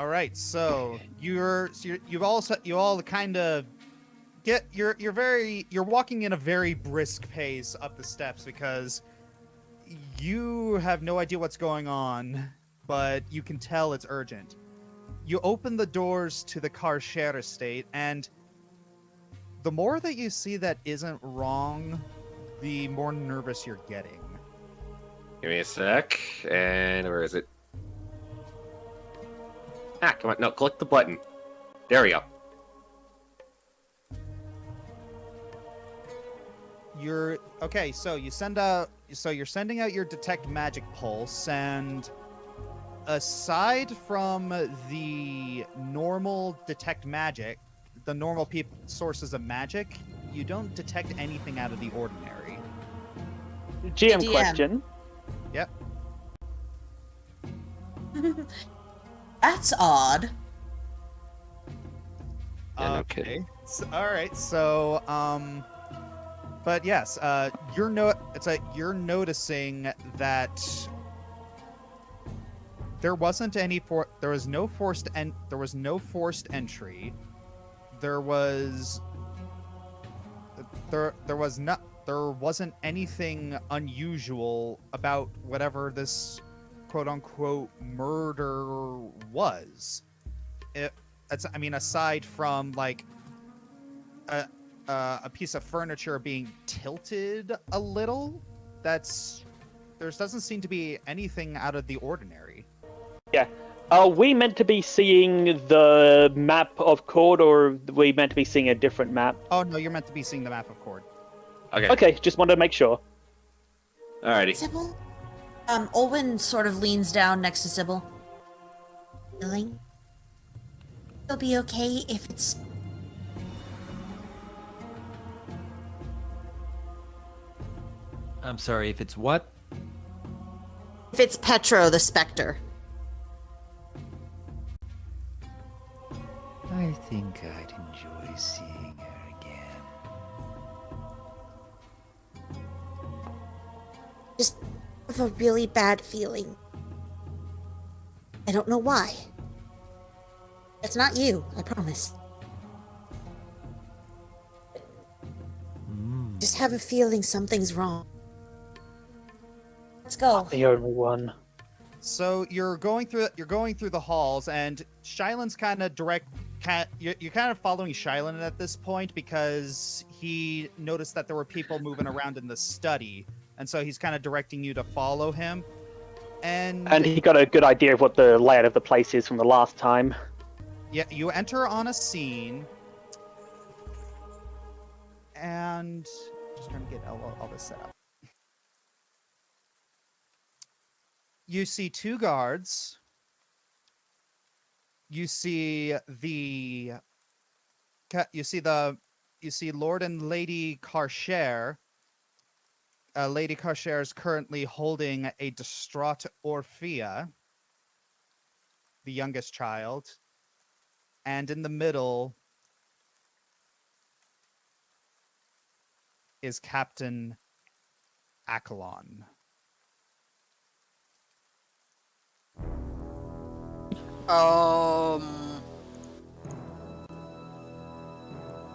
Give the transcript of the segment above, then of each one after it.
All right, so you all kind of get you're walking in a very brisk pace up the steps because you have no idea what's going on, but you can tell it's urgent. You open the doors to the Karcher estate, and the more that you see that isn't wrong, the more nervous you're getting. Give me a sec. And where is it? Ah, come on. No, click the button. There we go. You're okay, so you're sending out your detect magic pulse, and aside from the normal detect magic, the normal sources of magic, you don't detect anything out of the ordinary. GM question. Yep. That's odd. Yeah, no kidding. All right. So, but yes, you're noticing that there was no forced entry. There wasn't anything unusual about whatever this quote unquote murder was. Aside from like a piece of furniture being tilted a little, there doesn't seem to be anything out of the ordinary. Yeah. Are we meant to be seeing the map of Cord, or are we meant to be seeing a different map? Oh no, you're meant to be seeing the map of Cord. Okay. Okay, just wanted to make sure. Alrighty. Sybil? Olwen sort of leans down next to Sybil. Feeling? It'll be okay if it's... I'm sorry, if it's what? If it's Petro, the Spectre. I think I'd enjoy seeing her again. Just have a really bad feeling. I don't know why. It's not you, I promise. Just have a feeling something's wrong. Let's go. The only one. So you're going through the halls, and Shylin's you're kind of following Shylin at this point because he noticed that there were people moving around in the study, and so he's kind of directing you to follow him. And he got a good idea of what the layout of the place is from the last time. Yeah, you enter on a scene, and just trying to get all this set up. You see two guards. You see Lord and Lady Karcher. Lady Karcher is currently holding a distraught Orphea, the youngest child, and in the middle is Captain Accolon.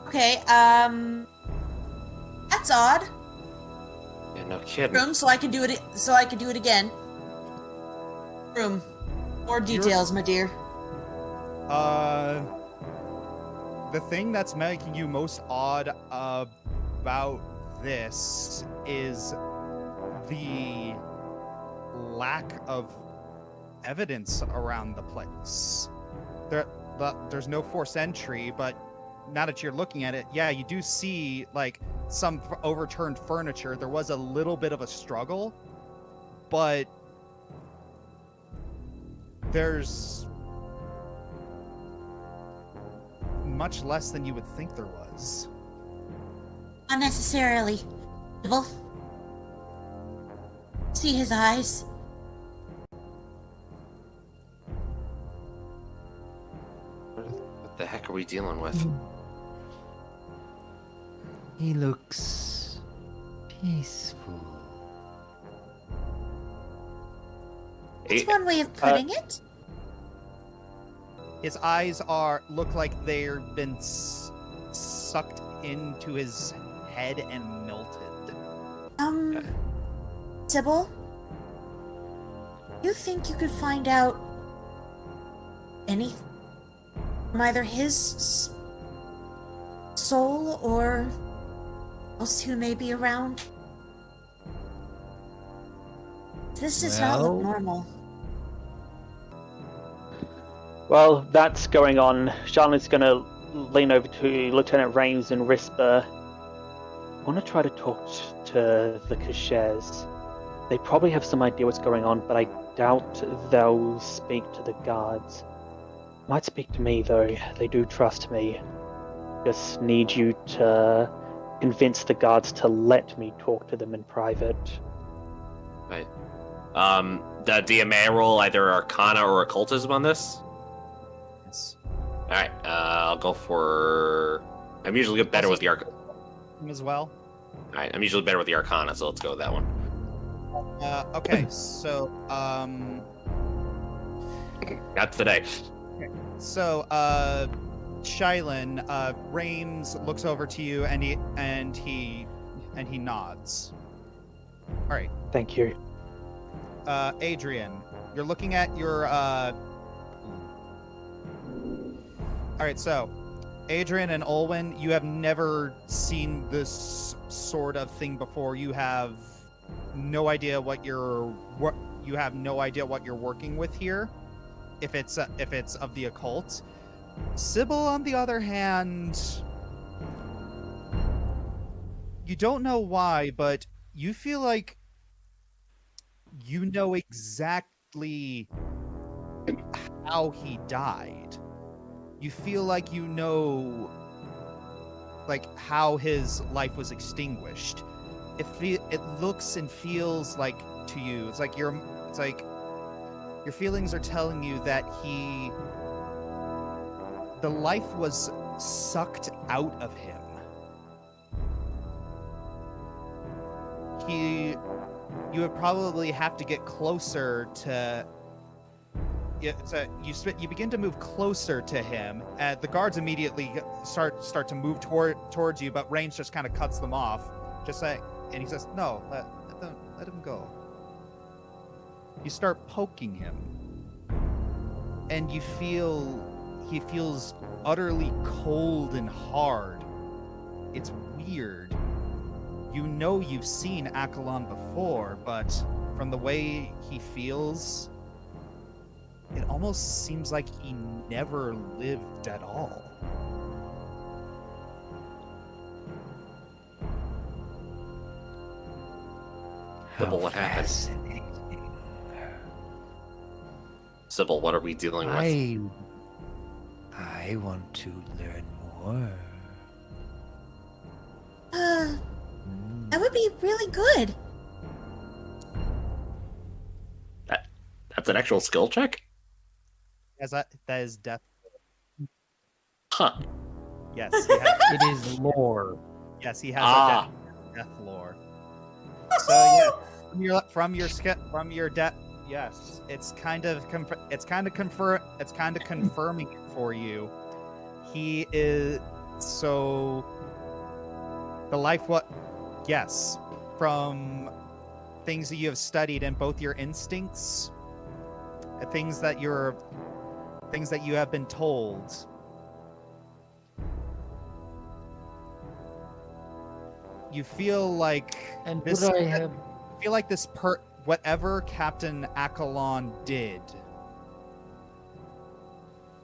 Okay, that's odd. Yeah, no kidding. Room, so I can do it again. Room. More details, my dear. The thing that's making you most odd about this is the lack of evidence around the place. There's no forced entry, but now that you're looking at it, yeah, you do see like some overturned furniture. There was a little bit of a struggle, but there's much less than you would think there was. Unnecessarily. Sybil? See his eyes? What the heck are we dealing with? He looks peaceful. That's one way of putting it. His eyes look like they've been sucked into his head and melted. Sybil, you think you could find out anything from either his soul or else who may be around? This does not look Well- normal. Well, that's going on. Charlotte's going to lean over to Lieutenant Rains and whisper, I want to try to talk to the Kashers. They probably have some idea what's going on, but I doubt they'll speak to the guards. Might speak to me, though. They do trust me. Just need you to convince the guards to let me talk to them in private. Right. Do you may roll either Arcana or Occultism on this? Yes. Alright, I'll go for... I'm usually better with the Arcana. Him as well. Alright, I'm usually better with the Arcana, so let's go with that one. Okay, so Not today. Shylin, Rames looks over to you and he nods. All right, Thank you. Adrian, you're looking at your. All right, so Adrian and Olwen, you have never seen this sort of thing before. You have no idea what you're working with here. If it's of the occult. Sybil, on the other hand, you don't know why, but you feel like you know exactly how he died. You feel like you know, like, how his life was extinguished. It looks and feels like to you. It's like your feelings are telling you that the life was sucked out of him. You would probably have to get closer to. You begin to move closer to him. The guards immediately start to move towards you, but Rains just kind of cuts them off. And he says, "No, let him go." You start poking him, and you feel he feels utterly cold and hard. It's weird. You know you've seen Akalon before, but from the way he feels, it almost seems like he never lived at all. Sybil, what happened? Fascinating. Sybil, what are we dealing with? I want to learn more. That would be really good. That's an actual skill check? That is death. Huh. Yes, he has, It is lore. yes, he has a death lore. So yeah, from your death. Yes, it's kind of confirming it for you. He is the life yes, from things that you have studied and both your instincts, things that you have been told. You feel like And this. would I have I feel like whatever Captain Akalon did,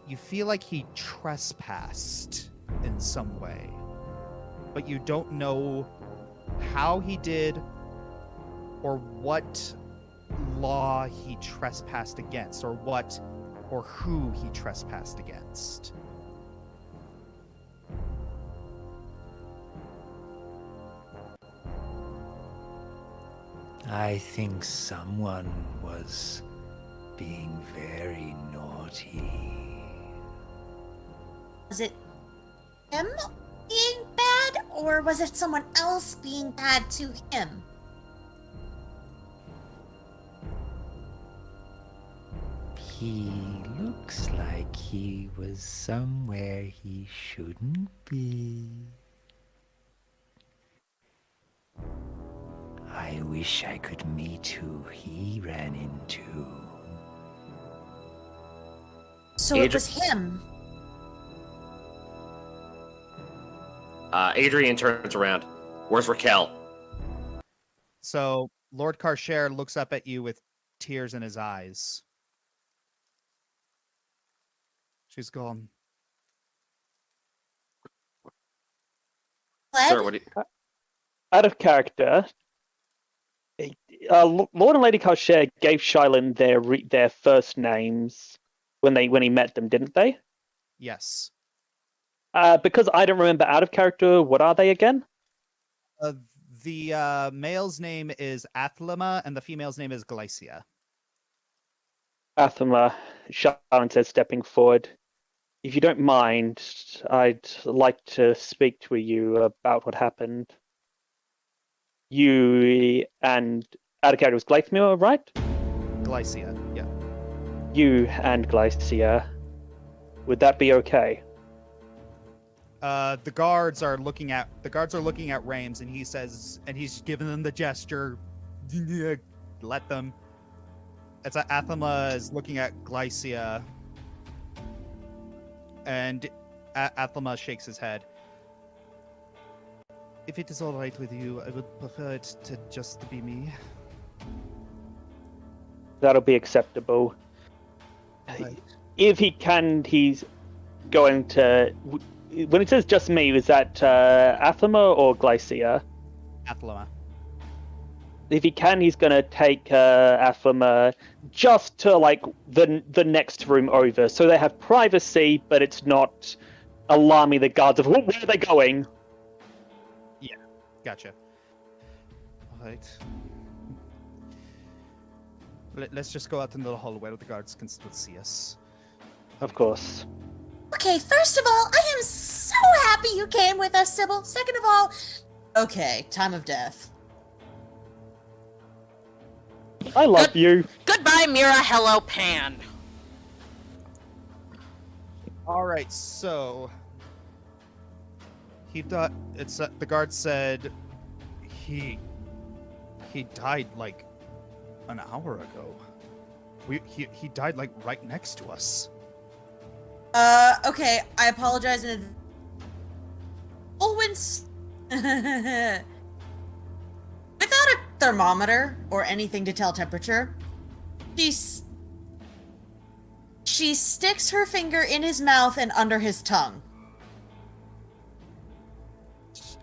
you feel like he trespassed in some way, but you don't know how he did or what law he trespassed against or who he trespassed against. I think someone was being very naughty. Was it him being bad, or was it someone else being bad to him? He looks like he was somewhere he shouldn't be. I wish I could meet who he ran into. So it was him. Adrian turns around. Where's Raquel? So Lord Karcher looks up at you with tears in his eyes. She's gone. Sir, what do you... Out of character, Lord and Lady Karcher gave Shylin their first names when he met them, didn't they? Yes. Because I don't remember out of character, what are they again? The male's name is Athlema, and the female's name is Glycia. Athema, Shylin says, stepping forward. If you don't mind, I'd like to speak to you about what happened. You and out of character was Glythmir, right? Glycia, yeah. You and Glycia. Would that be okay? The guards are looking at Rames, and he says, and he's giving them the gesture. Let them. It's Athema is looking at Glycia, and Athema shakes his head. If it is all right with you, I would prefer it to just be me. That'll be acceptable. Right. If he can, he's going to. When it says just me, is that Athema or Glycia? Athlema. If he can, he's going to take Athema just to like the next room over, so they have privacy, but it's not alarming the guards of where are they going. Yeah, gotcha. All right. Let's just go out into the hallway where the guards can still see us. Of course. Okay, first of all, I am so happy you came with us, Sybil. Second of all, okay, time of death. I love you. Goodbye, Mira. Hello, Pan. All right, so he thought it's the guard said he died like an hour ago. He died like right next to us. Okay, I apologize in advance. Olwen's without a thermometer or anything to tell temperature, she sticks her finger in his mouth and under his tongue.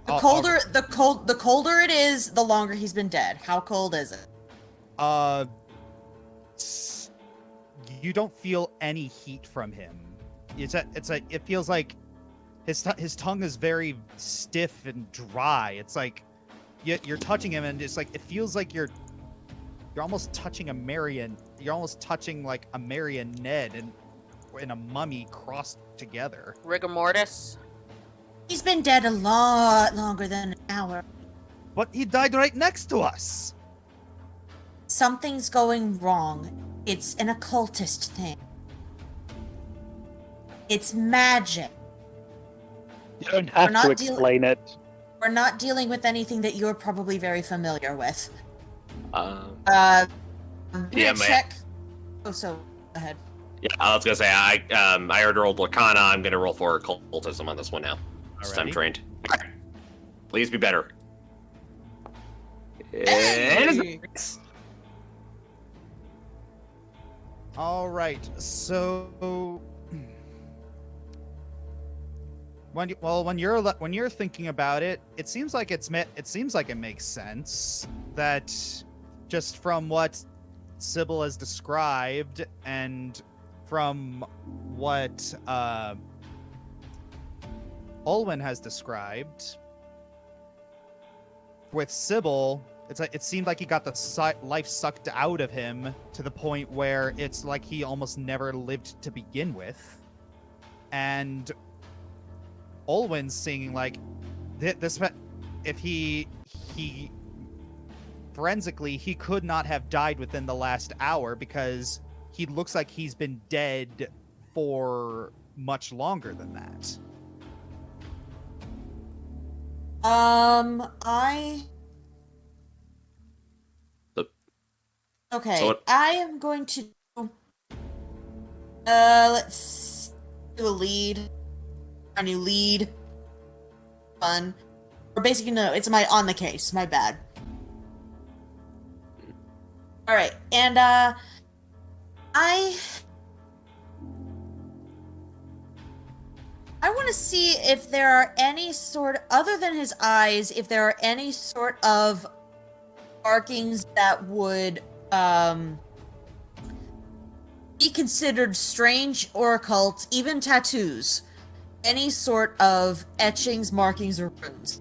The colder it is, the longer he's been dead. How cold is it? You don't feel any heat from him. It feels like his tongue is very stiff and dry. It's like you're touching him, and it's like it feels like you're almost touching a Marion. You're almost touching like a marionette and a mummy crossed together. Rigor mortis. He's been dead a lot longer than an hour. But he died right next to us. Something's going wrong. It's an occultist thing. It's magic. You don't have to explain it. We're not dealing with anything that you're probably very familiar with. Yeah, check. Oh, so go ahead. Yeah, I was gonna say I already rolled Lacana. I'm gonna roll for occultism on this one now. Since I'm trained. Please be better. Hey. All right, so when you're thinking about it, it seems like it makes sense that just from what Sybil has described and from what Olwen has described, with Sybil, it seemed like he got the life sucked out of him to the point where it's like he almost never lived to begin with. And Olwen's seeing like this, if he forensically, he could not have died within the last hour because he looks like he's been dead for much longer than that. Okay, So what- I am going to let's do a lead. A new lead. Fun. Or basically, no, it's my on the case. My bad. Alright, and, I want to see if there are any sort, other than his eyes, if there are any sort of markings that would, be considered strange or occult, even tattoos. Any sort of etchings, markings, or runes.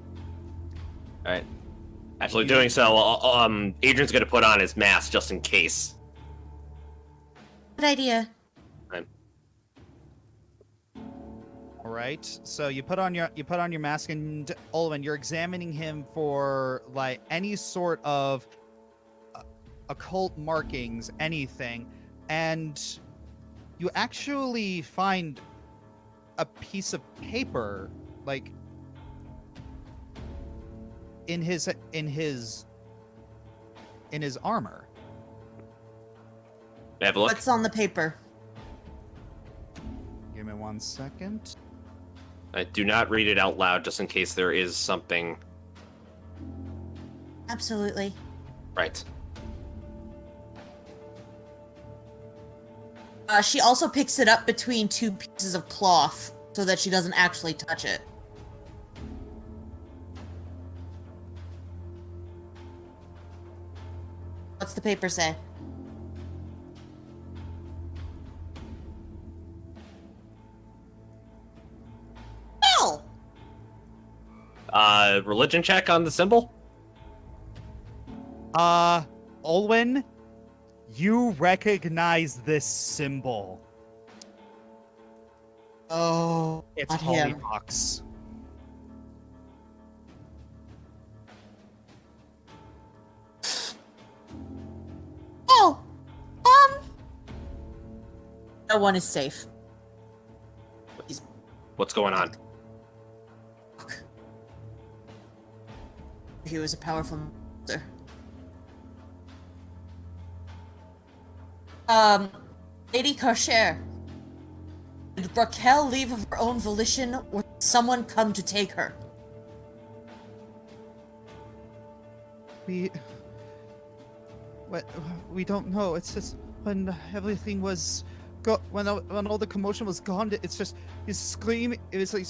All right. Actually, doing so, Adrian's gonna put on his mask just in case. Good idea. All right. So you put on your mask, and Olwen, you're examining him for like any sort of occult markings, anything, and you actually find a piece of paper like in his armor. Have a look. What's on the paper? Give me 1 second. Do not read it out loud, just in case there is something. Absolutely. Right. She also picks it up between two pieces of cloth so that she doesn't actually touch it. What's the paper say? Hell! Religion check on the symbol? Olwen, you recognize this symbol. Oh, It's not him. Hollyhocks. Oh, no one is safe. What's going on? He was a powerful monster. Lady Karcher, did Raquel leave of her own volition, or did someone come to take her? We don't know. It's just when everything was when all the commotion was gone, it's just he's screaming. It was like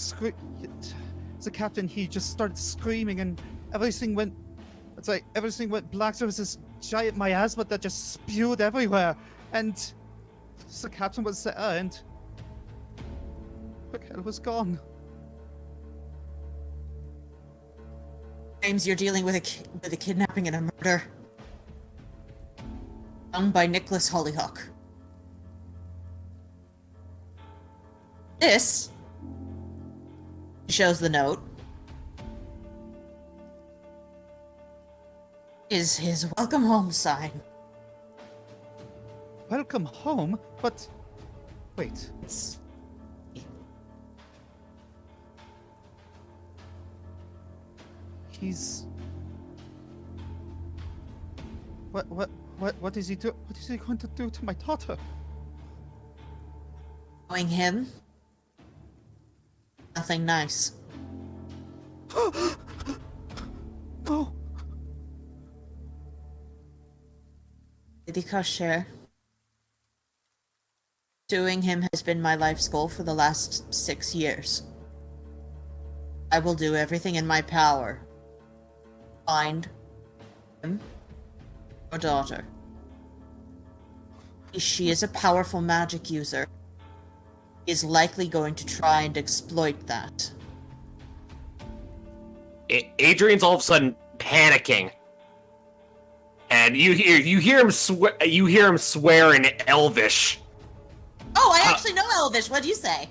as a captain, he just started screaming, and everything went. It's like everything went black. There was this giant miasma that just spewed everywhere, and the captain was there, and Raquel was gone. James, you're dealing with a kidnapping and a murder. Done by Nicholas Hollyhock. This shows the note. Is his welcome home sign. Welcome home, but wait. It's He's what is he do? What is he going to do to my daughter? knowing him. Nothing nice. No. Lady Kasher. Doing him has been my life's goal for the last 6 years. I will do everything in my power. Find him, your daughter. She is a powerful magic user. He is likely going to try and exploit that. Adrian's all of a sudden panicking, and you hear him swear in Elvish. Oh, I actually know Elvish. What'd you say?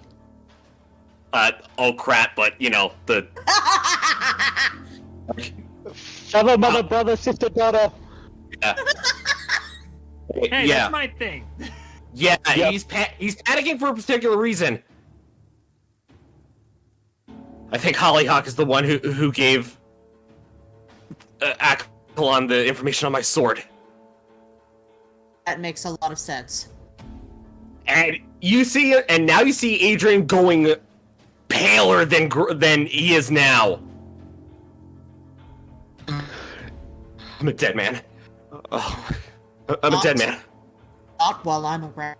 Oh crap! But you know the. Father, mother, brother, sister, daughter. Yeah. Hey, Yeah. that's my thing. Yeah, Yep. he's panicking for a particular reason. I think Hollyhock is the one who gave Akalon the information on my sword. That makes a lot of sense. And now you see Adrian going paler than he is now. I'm a dead man. Oh, I'm a dead man. Not while I'm around.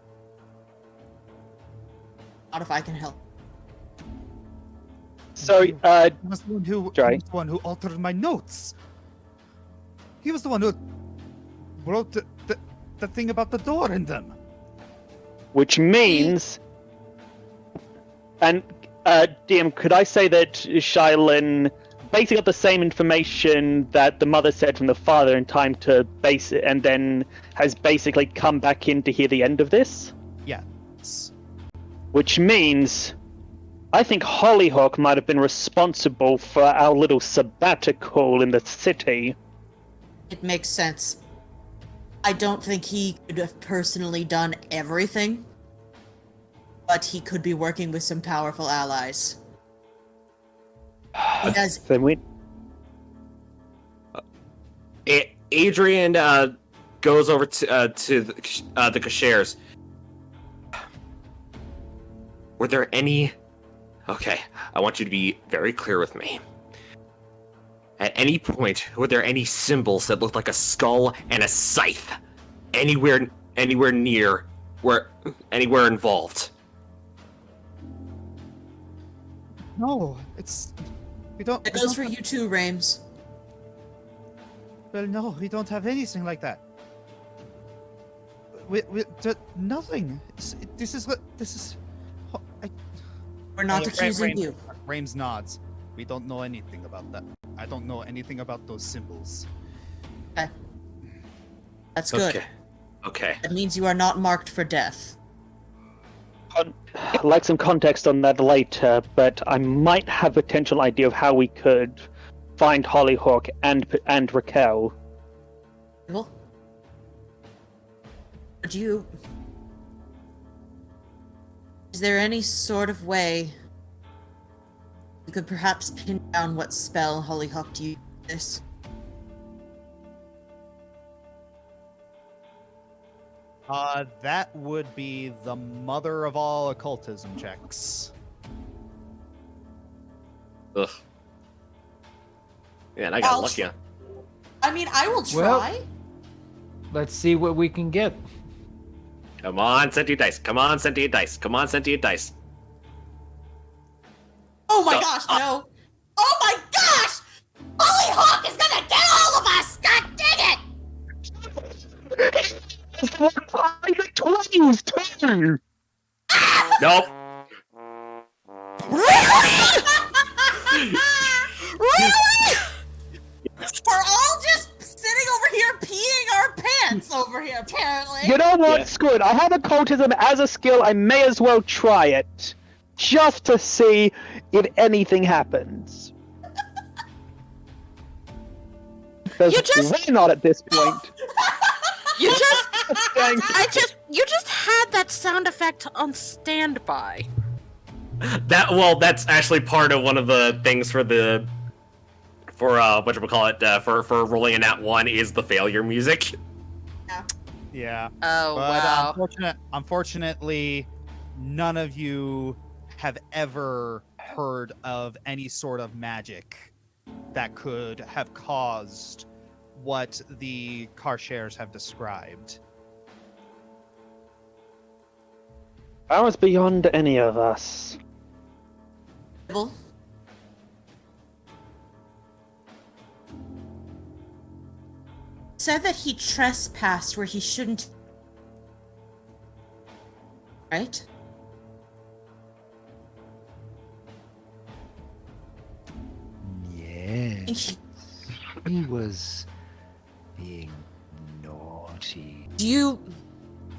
Not if I can help. So, He was the one who, Sorry. he was the one who altered my notes. He was the one who wrote the thing about the door in them. which means, and DM, could I say that Shylin basically got the same information that the mother said from the father in time to base it, and then has basically come back in to hear the end of this? Yes. Which means, I think Hollyhock might have been responsible for our little sabbatical in the city. It makes sense. I don't think he could have personally done everything, but he could be working with some powerful allies. He has Then we. Adrian goes over to the cashiers. Were there any? Okay, I want you to be very clear with me. At any point, were there any symbols that looked like a skull and a scythe anywhere near anywhere involved? No, we don't. That we goes don't for you too, Rames. Well, no, we don't have anything like that. Nothing. This is. We're not Oh, accusing you. Rames nods. We don't know anything about that. I don't know anything about those symbols. Okay. That's good. Okay. That means you are not marked for death. I'd like some context on that later, but I might have a potential idea of how we could find Hollyhock and Raquel. Well, would you? Is there any sort of way you could perhaps pin down what spell Hollyhock used this? That would be the mother of all occultism checks. Ugh. Man, I got I'll lucky. I mean, I will Well- try. Let's see what we can get. Come on, sentient dice. Come on, sentient dice. Come on, sentient dice. Oh my gosh, no! Oh my gosh! Hollyhock is gonna get all of us! God dang it! I got 20s too! Nope. Really? We're all just sitting over here peeing our pants over here, apparently. You know what? Yeah. Screw it. I have occultism as a skill. I may as well try it. Just to see if anything happens. Because You just- why not at this point? You just, Dang. you just had that sound effect on standby. That's actually part of one of the things for whatchamacallit, for rolling a nat 1 is the failure music. Yeah. Oh, But wow. unfortunately, none of you have ever heard of any sort of magic that could have caused what the Karshairs have described. That was beyond any of us. Bible? Said that he trespassed where he shouldn't. Right? Yes. He was being naughty. Do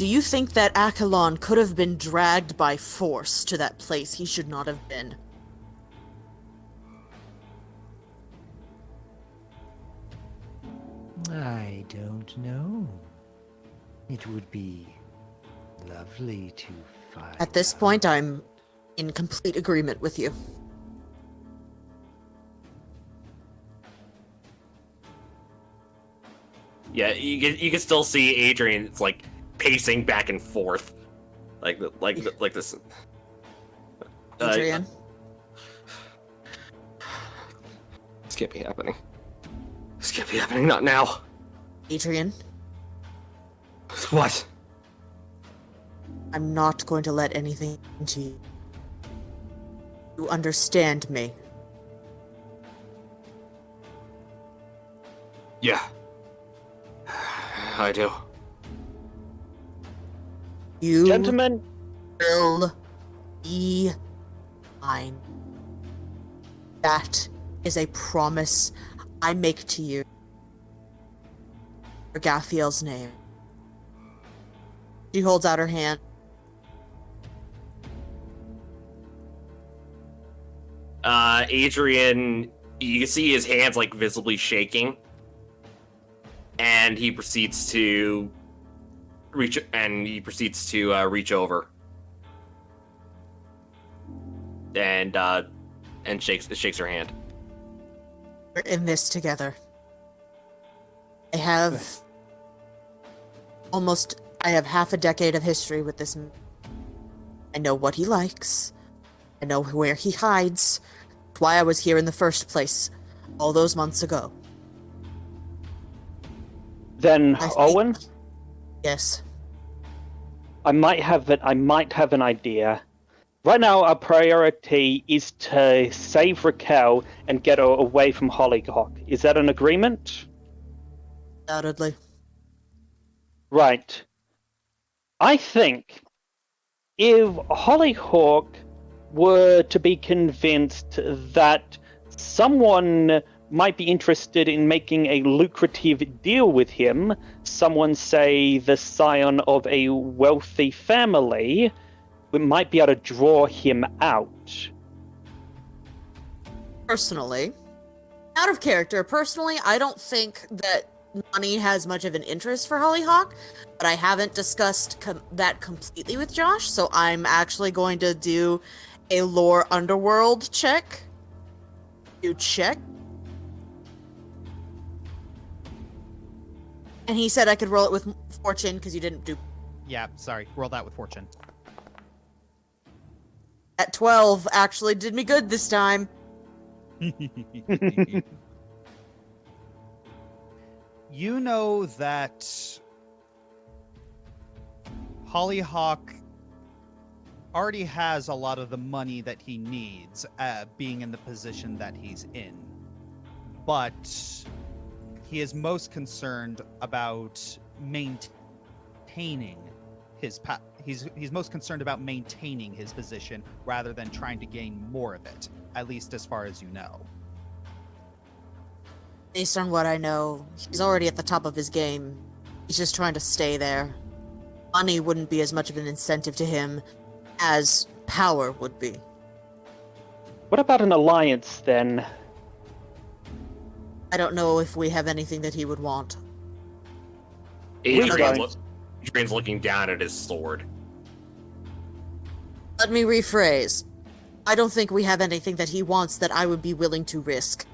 you think that Akalon could have been dragged by force to that place he should not have been? I don't know. It would be lovely to find. At this point, I'm in complete agreement with you. Yeah, you can still see Adrian like pacing back and forth, like this. Adrian, This can't be happening. This can't be happening. Not now. Adrian, What? I'm not going to let anything into you. You understand me? Yeah. I do. You Gentlemen, will be mine. That is a promise I make to you. For Gaffiel's name. She holds out her hand. Adrian, you can see his hands like visibly shaking, and he proceeds to reach over and shakes her hand. We're in this together. I have half a decade of history with this man. I know what he likes. I know where he hides. That's why I was here in the first place, all those months ago. then I think- Owen, Yes. I might have an idea. Right now, our priority is to save Raquel and get her away from Hollyhock. Is that an agreement? Undoubtedly. Right. I think if Hollyhock were to be convinced that someone might be interested in making a lucrative deal with him, someone, say, the scion of a wealthy family, we might be able to draw him out. Personally, out of character, I don't think that money has much of an interest for Hollyhock, but I haven't discussed that completely with Josh, so I'm actually going to do a lore Underworld check. You check. And he said I could roll it with fortune because you didn't do. Yeah, sorry. Roll that with fortune. At 12 actually did me good this time. You know that Hollyhock already has a lot of the money that he needs, being in the position that he's in. But he is most concerned about maintaining his he's most concerned about maintaining his position rather than trying to gain more of it, at least as far as you know. Based on what I know, he's already at the top of his game. He's just trying to stay there. Money wouldn't be as much of an incentive to him as power would be. What about an alliance, then? I don't know if we have anything that he would want. Adrian's looking down at his sword. Let me rephrase. I don't think we have anything that he wants that I would be willing to risk.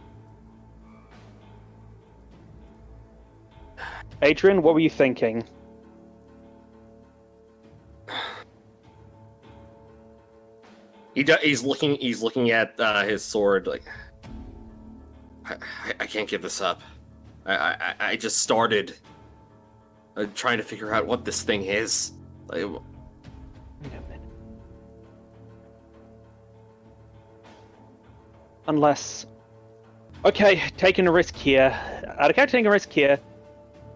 Adrian, what were you thinking? He's looking at his sword like, I can't give this up. I just started trying to figure out what this thing is. Wait a minute. Unless... Okay, taking a risk here. Taking a risk here.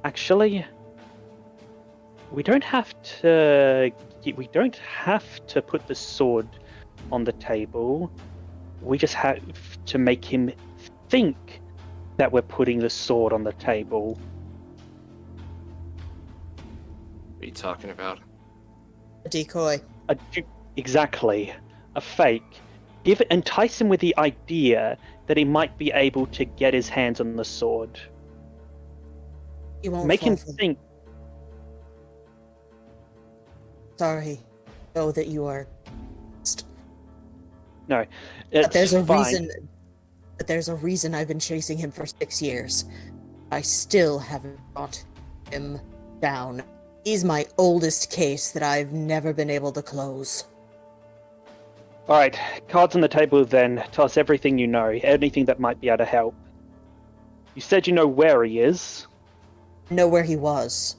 Actually, we don't have to put the sword on the table. We just have to make him think that we're putting the sword on the table. What are you talking about? A decoy. Exactly. A fake. Entice him with the idea that he might be able to get his hands on the sword. He won't Make fall him for- think. sorry. Know that you are. No, But it's there's a fine. reason. But there's a reason I've been chasing him for 6 years. I still haven't got him down. He's my oldest case that I've never been able to close. All right, cards on the table then. Tell us everything you know, anything that might be able to help. You said you know where he is. I know where he was.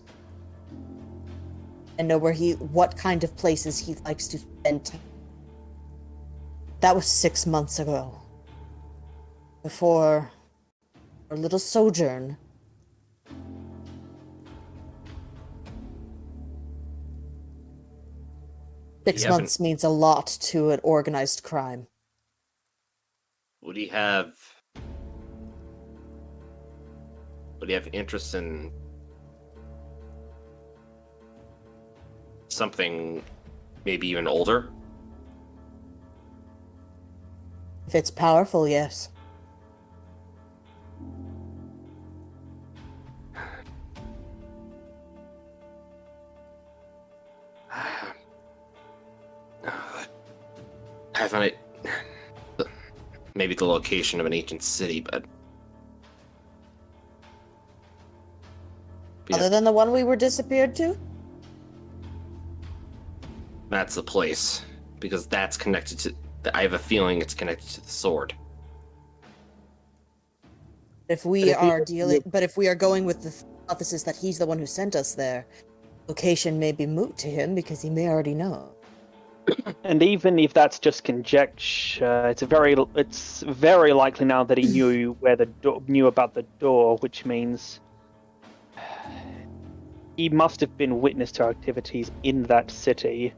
I know what kind of places he likes to spend time. That was 6 months ago. Before our little sojourn. Six You haven't- months means a lot to an organized crime. Would he have interest in something maybe even older? If it's powerful, yes. I found it maybe the location of an ancient city, but yeah, Other than the one we were disappeared to? that's the place because that's connected to. I have a feeling it's connected to the sword. If we are going with the hypothesis that he's the one who sent us there, location may be moot to him because he may already know. And even if that's just conjecture, it's very likely now that he knew knew about the door, which means he must have been witness to our activities in that city.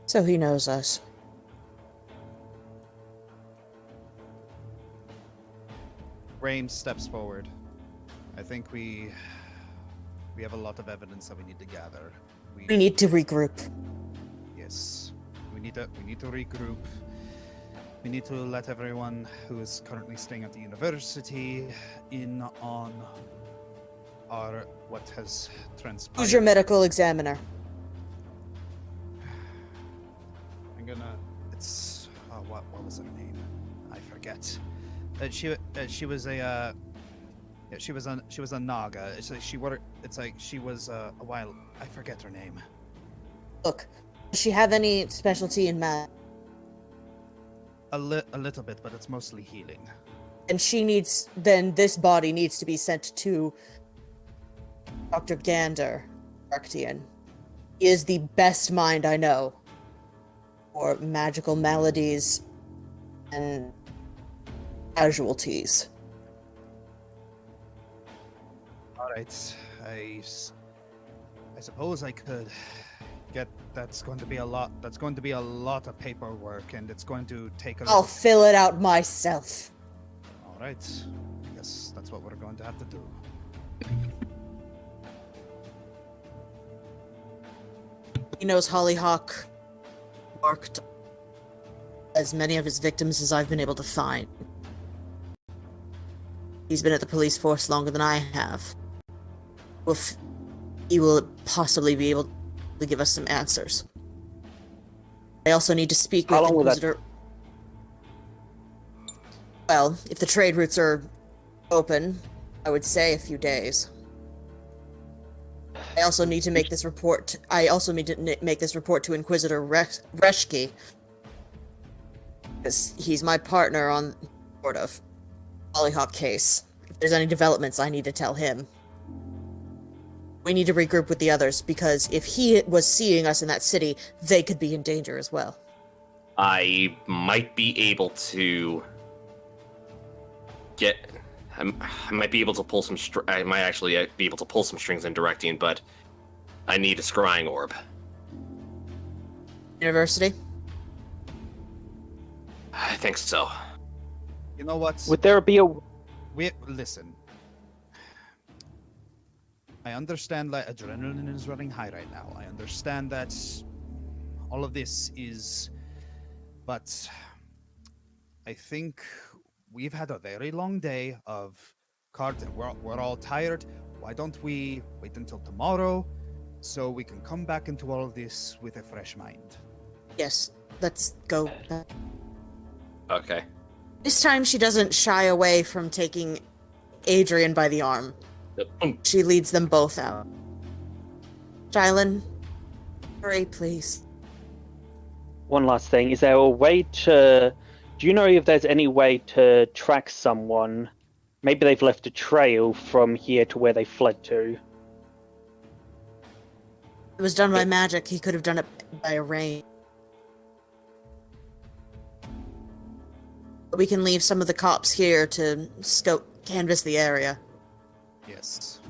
So he knows us. Rames steps forward. I think we have a lot of evidence that we need to gather. We need to regroup. Yes, we need to regroup. We need to let everyone who is currently staying at the university in on what has transpired. Who's your medical examiner? It's what was her name? I forget. She was a she was a Naga. It's like she was a while. I forget her name. Look, does she have any specialty in math? A little bit, but it's mostly healing. And this body needs to be sent to Dr. Gander, Arctian. He is the best mind I know for magical maladies and casualties. All right, I suppose I could get. That's going to be a lot. That's going to be a lot of paperwork, and it's going to take a. I'll fill it out myself. All right, I guess that's what we're going to have to do. He knows Hollyhock marked as many of his victims as I've been able to find. He's been at the police force longer than I have. He will possibly be able to give us some answers. I also need to speak with Inquisitor. Well, if the trade routes are open, I would say a few days. I also need to make this report. To Inquisitor Reschke, because he's my partner on sort of Hollyhock case. If there's any developments, I need to tell him. We need to regroup with the others because if he was seeing us in that city, they could be in danger as well. I might be able to I might be able to pull some. I might actually be able to pull some strings in directing, but I need a scrying orb. University? I think so. You know what? Would there be a... Listen. I understand that adrenaline is running high right now. I understand that all of this is... But I think we've had a very long day of cards. We're all tired. Why don't we wait until tomorrow, so we can come back into all of this with a fresh mind. Yes, let's go back. Okay. This time she doesn't shy away from taking Adrian by the arm. She leads them both out. Shylin, hurry, please. One last thing. Is there a way to... Do you know if there's any way to track someone? Maybe they've left a trail from here to where they fled to. It was done by magic. He could have done it by a rain. But we can leave some of the cops here to canvass the area. Yes.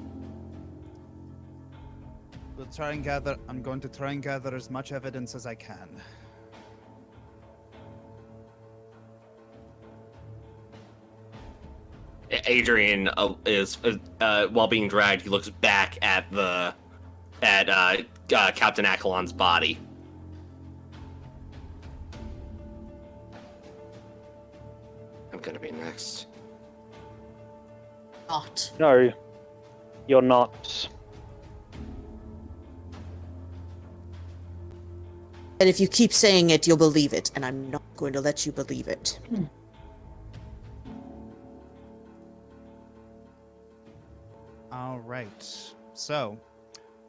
I'm going to try and gather as much evidence as I can. Adrian is while being dragged, he looks back at Captain Akalon's body. I'm gonna be next. Not. No, you're not. And if you keep saying it, you'll believe it, and I'm not going to let you believe it. All right. So,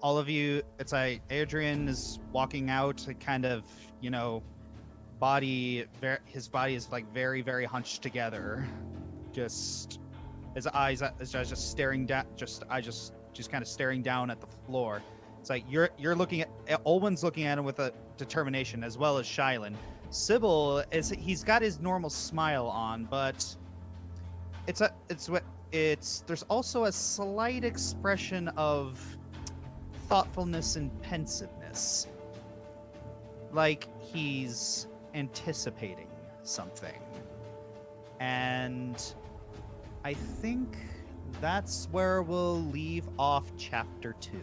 all of you, it's like Adrian is walking out, kind of, his body is like very, very hunched together. Just his eyes just staring down, just kind of staring down at the floor. It's like you're looking at Olwen's looking at him with a determination, as well as Shylin. Sybil he's got his normal smile on, but there's also a slight expression of thoughtfulness and pensiveness, like he's anticipating something. And I think that's where we'll leave off chapter 2.